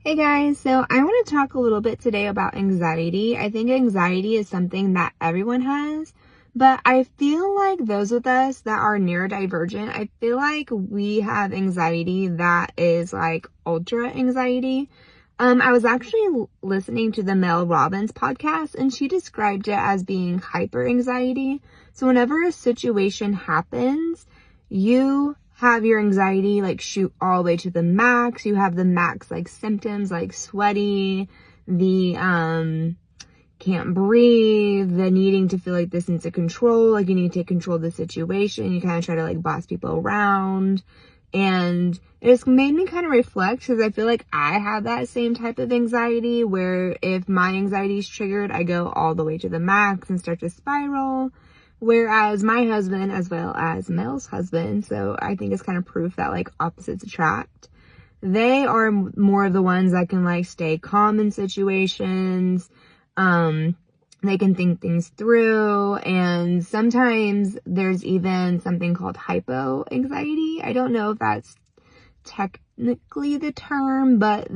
Hey guys, so I want to talk a little bit today about anxiety. I think anxiety is something that everyone has, but I feel like those with us that are neurodivergent, I feel like we have anxiety that is like ultra anxiety. I was actually listening to the Mel Robbins podcast and she described it as being hyper anxiety. So whenever a situation happens, you have your anxiety like shoot all the way to the max. You have the max like symptoms like sweaty, the can't breathe, the needing to feel like this sense of control, like you need to take control of the situation. You kind of try to like boss people around. And it just made me kind of reflect because I feel like I have that same type of anxiety where if my anxiety is triggered, I go all the way to the max and start to spiral. Whereas my husband, as well as Mel's husband, so I think it's kind of proof that like opposites attract. They are more of the ones that can like stay calm in situations. They can think things through, and sometimes there's even something called hypo anxiety. I don't know if that's technically the term, but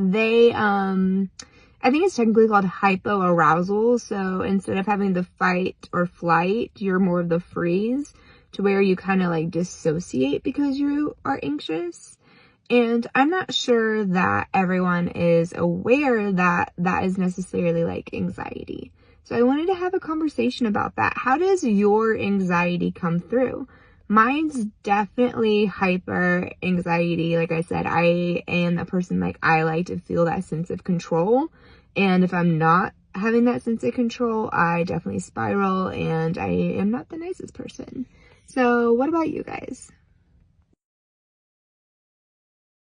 I think it's technically called hypoarousal. So instead of having the fight or flight, you're more of the freeze, to where you kind of like dissociate because you are anxious. And I'm not sure that everyone is aware that that is necessarily like anxiety. So I wanted to have a conversation about that. How does your anxiety come through? Mine's definitely hyper anxiety. Like I said, I am a person like I like to feel that sense of control. And if I'm not having that sense of control, I definitely spiral and I am not the nicest person. So what about you guys?